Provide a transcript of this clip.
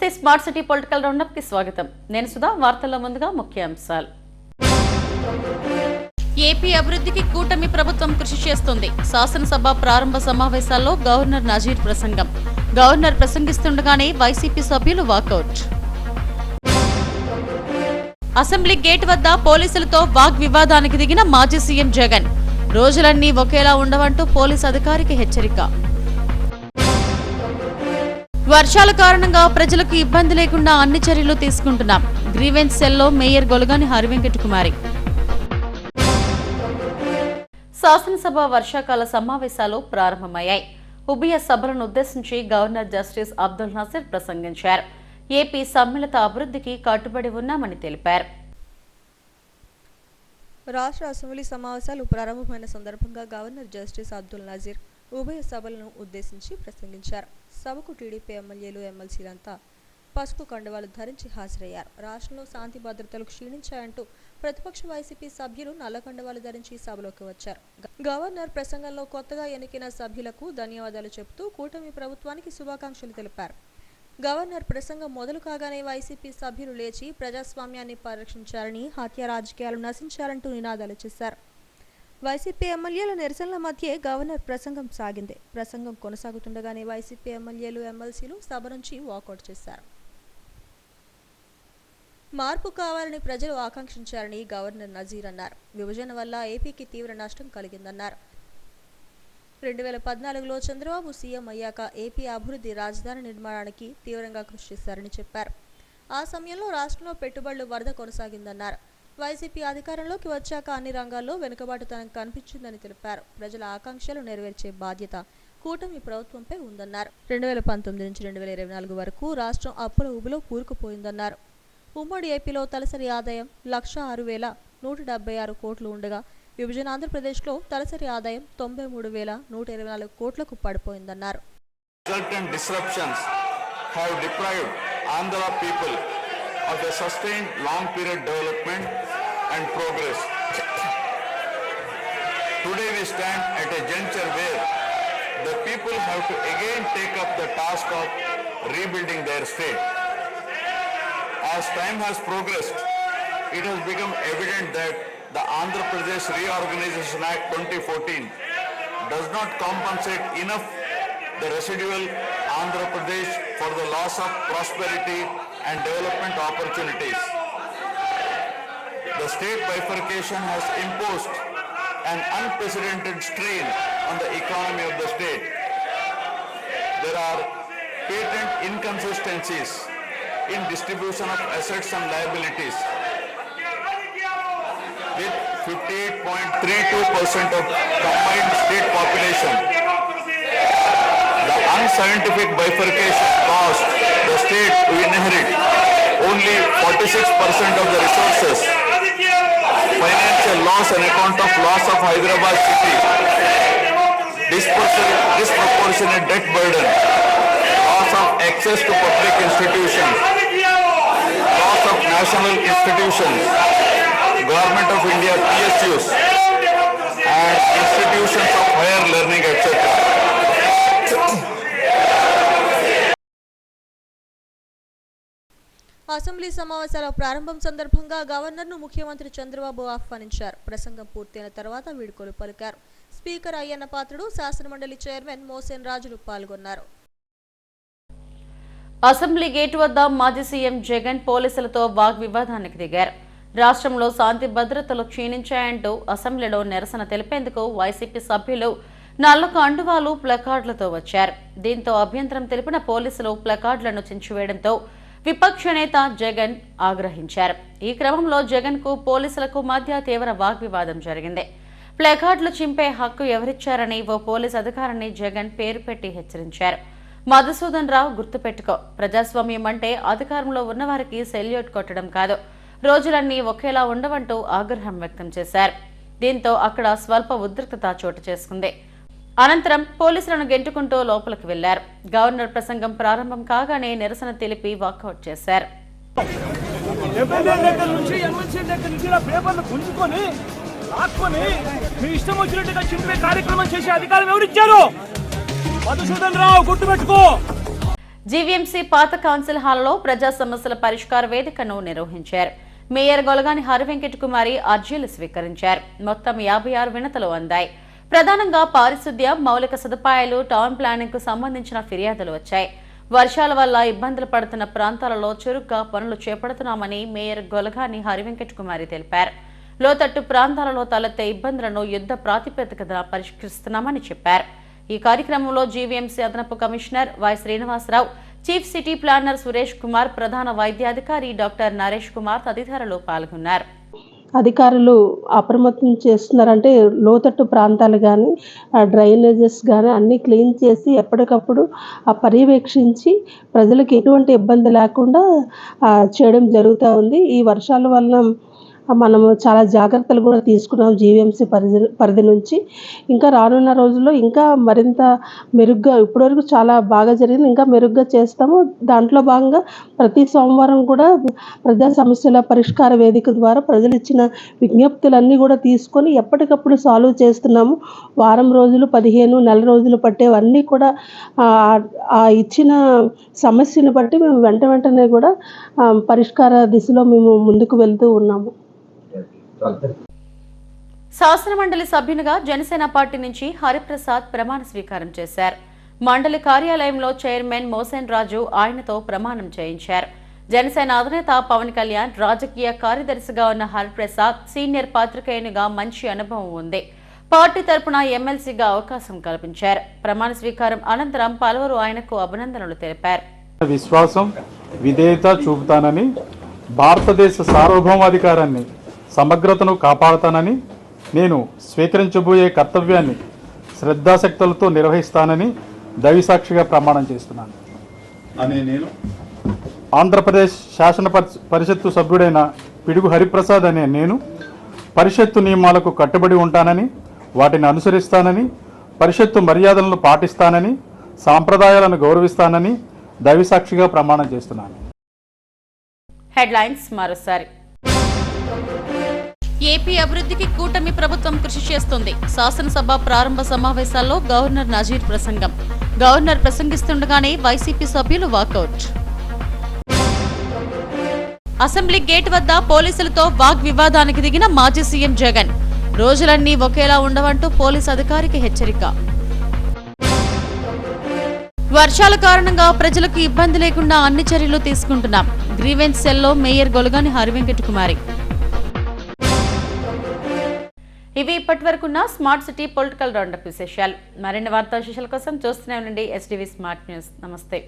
నమస్తే, smart city political round up కి స్వాగతం. నేను సుధా. వార్తల్లో ముందుగా ముఖ్యాంశాలు. ఏపీ అభివృద్ధికి కూటమి ప్రభుత్వం కృషి చేస్తుంది. శాసనసభ ప్రారంభ సమావేశాల్లో గవర్నర్ నజీర్ ప్రసంగం. గవర్నర్ ప్రసంగిస్తుండగానే వైసీపీ సభ్యులు వాకౌట్. అసెంబ్లీ గేట్ వద్ద పోలీసులతో వాగ్వివాదానికి దిగిన మాజీ సీఎం జగన్. రోజులన్నీ ఒకేలా ఉండవంటూ పోలీసు అధికారికి హెచ్చరిక. వర్షాల కారణంగా ప్రజలకు ఇబ్బంది లేకుండా అన్ని చర్యలు తీసుకుంటున్నాం. గ్రీవెన్స్ సెల్లో మేయర్ గొలగాని హరివెంకట కుమారి. శాసనసభ వర్షాకాల సమావేశాలు ప్రారంభమయ్యాయి. ఉభయ సభలను ఉద్దేశించి గవర్నర్ జస్టిస్ అబ్దుల్ నజీర్ ప్రసంగించారు. ఏపీ సమ్మిళిత అభివృద్ధికి కట్టుబడి ఉన్నామని తెలిపారు. రాష్ట్ర అసెంబ్లీ సమావేశాలు ప్రారంభమైన సందర్భంగా గవర్నర్ జస్టిస్ అబ్దుల్ నజీర్ ఉభయ సభలను ఉద్దేశించి ప్రసంగించారు. సభకు టీడీపీ ఎమ్మెల్యేలు, ఎమ్మెల్సీలంతా పసుపు కండువాలు ధరించి హాజరయ్యారు. రాష్ట్రంలో శాంతి భద్రతలు క్షీణించాయంటూ ప్రతిపక్ష వైసీపీ సభ్యులు నల్ల కండువాలు ధరించి సభలోకి వచ్చారు. గవర్నర్ ప్రసంగంలో కొత్తగా ఎన్నికైన సభ్యులకు ధన్యవాదాలు చెబుతూ కూటమి ప్రభుత్వానికి శుభాకాంక్షలు తెలిపారు. గవర్నర్ ప్రసంగం మొదలు కాగానే వైసీపీ సభ్యులు లేచి ప్రజాస్వామ్యాన్ని పరిరక్షించారని, హత్య రాజకీయాలు నశించారంటూ నినాదాలు చేశారు. వైసీపీ ఎమ్మెల్యేల నిరసనల మధ్య గవర్నర్ ప్రసంగం సాగింది. ప్రసంగం కొనసాగుతుండగానే వైసీపీ ఎమ్మెల్యేలు, ఎమ్మెల్సీలు సభ నుంచి వాకౌట్ చేశారు. మార్పు కావాలని ప్రజలు ఆకాంక్షించారని గవర్నర్ నజీర్ అన్నారు. విభజన వల్ల ఏపీకి తీవ్ర నష్టం కలిగిందన్నారు. 2014లో చంద్రబాబు సీఎం అయ్యాక ఏపీ అభివృద్ధి, రాజధాని నిర్మాణానికి తీవ్రంగా కృషి చేశారని చెప్పారు. ఆ సమయంలో రాష్ట్రంలో పెట్టుబడులు వరద కొనసాగిందన్నారు. వైసీపీ అధికారంలోకి వచ్చాక అన్ని రంగాల్లో వెనుకబాటుతనం కనిపించిందని తెలిపారు. ప్రజల ఆకాంక్షలు నెరవేర్చే బాధ్యత కూటమి ప్రభుత్వంపై ఉందన్నారు. 2019 నుంచి 2024 వరకు రాష్ట్రం అప్పుల ఊబిలో కూరుకుపోయిందన్నారు. ఉమ్మడి ఏపీలో తలసరి ఆదాయం 106,176 కోట్లు ఉండగా విభజన ఆంధ్రప్రదేశ్లో తలసరి ఆదాయం 93,124 కోట్లకు పడిపోయిందన్నారు. of a sustained long period development and progress. Today we stand at a juncture where the people have to again take up the task of rebuilding their state. As time has progressed, it has become evident that the Andhra Pradesh Reorganization Act 2014 does not compensate enough the residual Andhra Pradesh for the loss of prosperity and development opportunities. The state bifurcation has imposed an unprecedented strain on the economy of the state. There are patent inconsistencies in distribution of assets and liabilities. With 58.32% of combined state population, the unscientific bifurcation caused the state to inherit only 46% of the resources, financial loss on account of loss of Hyderabad city, disproportionate debt burden, loss of access to public institutions, loss of national institutions, Government of India PSUs and institutions of higher learning, etc. Assembly సమావేశాల ప్రారంభం సందర్భంగా గవర్నర్ను ముఖ్యమంత్రి చంద్రబాబు ఆహ్వానించారు. ప్రసంగం పూర్తయిన తర్వాత వీడ్కోలు పలికారు. స్పీకర్ అయ్యన్న పాత్రుడు, శాసనమండలి చైర్మన్ మోసేన్ రాజులు పాల్గొన్నారు. అసెంబ్లీ గేటు వద్ద మాజీ సీఎం జగన్ పోలీసులతో వాగ్వివాదానికి దిగారు. రాష్ట్రంలో శాంతి భద్రతలు క్షీణించాయంటూ అసెంబ్లీలో నిరసన తెలిపేందుకు వైసీపీ సభ్యులు నల్ల కండువాలు, ప్లకార్డులతో వచ్చారు. దీంతో అభ్యంతరం తెలిపిన పోలీసులు ప్లకార్డులను చించివేయడంతో విపక్ష నేత జగన్ ఆగ్రహించారు. ఈ క్రమంలో జగన్ కు పోలీసులకు మధ్య తీవ్ర వాగ్వివాదం జరిగింది. ప్లకార్డులు చింపే హక్కు ఎవరిచ్చారని ఓ పోలీస్ అధికారిని జగన్ పేరు పెట్టి హెచ్చరించారు. మధుసూదన్ రావు, గుర్తుపెట్టుకో, ప్రజాస్వామ్యం అంటే అధికారంలో ఉన్నవారికి సెల్యూట్ కొట్టడం కాదు, రోజులన్నీ ఒకేలా ఉండవంటూ ఆగ్రహం వ్యక్తం చేశారు. దీంతో అక్కడ స్వల్ప ఉద్రిక్తత చోటు చేసుకుంది. అనంతరం పోలీసులను గెంటుకుంటూ లోపలికి వెళ్లారు. గవర్నర్ ప్రసంగం ప్రారంభం కాగానే నిరసన తెలిపి వాకౌట్ చేశారు. జీవీఎంసీ పాత కౌన్సిల్ హాల్లో ప్రజా సమస్యల పరిష్కార వేదికను నిర్వహించారు. మేయర్ గొలగాని హరివెంకట కుమారి అర్జీలు స్వీకరించారు. మొత్తం 56 వినతులు అందాయి. ప్రధానంగా పారిశుద్ధ్య, మౌలిక సదుపాయాలు, టౌన్ ప్లానింగ్ కు సంబంధించిన ఫిర్యాదులు వచ్చాయి. వర్షాల వల్ల ఇబ్బందులు పడుతున్న ప్రాంతాలలో చురుగ్గా పనులు చేపడుతున్నామని మేయర్ గొలగాని హరివెంకట కుమారి తెలిపారు. లోతట్టు ప్రాంతాలలో తలెత్తే ఇబ్బందులను యుద్ధ ప్రాతిపదికన పరిష్కరిస్తున్నామని చెప్పారు. ఈ కార్యక్రమంలో జీవీఎంసీ అదనపు commissioner Y Srinivasarao, chief city planner Suresh Kumar, ప్రధాన వైద్యాధికారి డాక్టర్ నరేష్ కుమార్ తదితరులు పాల్గొన్నారు. అధికారులు అప్రమత్తం చేస్తున్నారంటే లోతట్టు ప్రాంతాలు కానీ డ్రైనేజెస్ కానీ అన్నీ క్లీన్ చేసి ఎప్పటికప్పుడు పర్యవేక్షించి ప్రజలకు ఎటువంటి ఇబ్బంది లేకుండా చేయడం జరుగుతూ ఉంది. ఈ వర్షాల వల్ల మనము చాలా జాగ్రత్తలు కూడా తీసుకున్నాం జీవీఎంసీ పరిధి నుంచి. ఇంకా రానున్న రోజుల్లో ఇంకా మరింత మెరుగ్గా, ఇప్పటివరకు చాలా బాగా జరిగింది, ఇంకా మెరుగ్గా చేస్తాము. దాంట్లో భాగంగా ప్రతి సోమవారం కూడా ప్రజా సమస్యల పరిష్కార వేదిక ద్వారా ప్రజలు ఇచ్చిన విజ్ఞప్తులన్నీ కూడా తీసుకొని ఎప్పటికప్పుడు సాల్వ్ చేస్తున్నాము. వారం రోజులు, 15 నెల రోజులు పట్టేవన్నీ కూడా ఆ ఇచ్చిన సమస్యను బట్టి మేము వెంటనే కూడా పరిష్కార దిశలో మేము ముందుకు వెళ్తూ ఉన్నాము. శాసనమండలి సభ్యునిగా జనసేన పార్టీ నుంచి హరిప్రసాద్ ప్రమాణ స్వీకారం చేశారు. మండలి కార్యాలయంలో చైర్మన్ మోసేన్ రాజు ఆయనతో ప్రమాణం చేయించారు. జనసేన అధినేత పవన్ కళ్యాణ్ రాజకీయ కార్యదర్శిగా ఉన్న హరిప్రసాద్ సీనియర్ పాత్రికేయునిగా మంచి అనుభవం ఉంది. పార్టీ తరపున ఎమ్మెల్సీగా అవకాశం కల్పించారు. ప్రమాణ స్వీకారం అనంతరం పలువురు ఆయనకు అభినందనలు తెలిపారు. విశ్వాసం, విధేయత చూపుతానని, భారతదేశ సార్వభౌమాధికారాన్ని, సమగ్రతను కాపాడుతానని, నేను స్వీకరించబోయే కర్తవ్యాన్ని శ్రద్ధాశక్తులతో నిర్వహిస్తానని దైవసాక్షిగా ప్రమాణం చేస్తున్నాను అనే నేను ఆంధ్రప్రదేశ్ శాసన పరిషత్తు సభ్యుడైన పిడుగు హరిప్రసాద్ అనే నేను పరిషత్తు నియమాలకు కట్టుబడి ఉంటానని, వాటిని అనుసరిస్తానని, పరిషత్తు మర్యాదలను పాటిస్తానని, సాంప్రదాయాలను గౌరవిస్తానని దైవసాక్షిగా ప్రమాణం చేస్తున్నాను. హెడ్లైన్స్ మరోసారి. ఏపీ అభివృద్ధికి కూటమి ప్రభుత్వం కృషి చేస్తుంది. శాసనసభ ప్రారంభ సమావేశాల్లో గవర్నర్ నజీర్ ప్రసంగం. గవర్నర్ ప్రసంగిస్తుండగానే వైసీపీ సభ్యులు వాకౌట్. అసెంబ్లీ గేట్ వద్ద పోలీసులతో వాగ్వివాదానికి దిగిన మాజీ సీఎం జగన్. రోజులన్నీ ఒకేలా ఉండవంటూ పోలీసు అధికారికి హెచ్చరిక. వర్షాల కారణంగా ప్రజలకు ఇబ్బంది లేకుండా అన్ని చర్యలు తీసుకుంటున్నాం. గ్రీవెన్స్ సెల్లో మేయర్ గొలగాని హరివెంకట కుమారి. ఇవి ఇప్పటివరకున్న స్మార్ట్ సిటీ పొలిటికల్ రౌండప్ విశేషాలు. మరిన్ని వార్తా విశేషాల కోసం చూస్తూనే ఉండండి STV స్మార్ట్ న్యూస్. నమస్తే.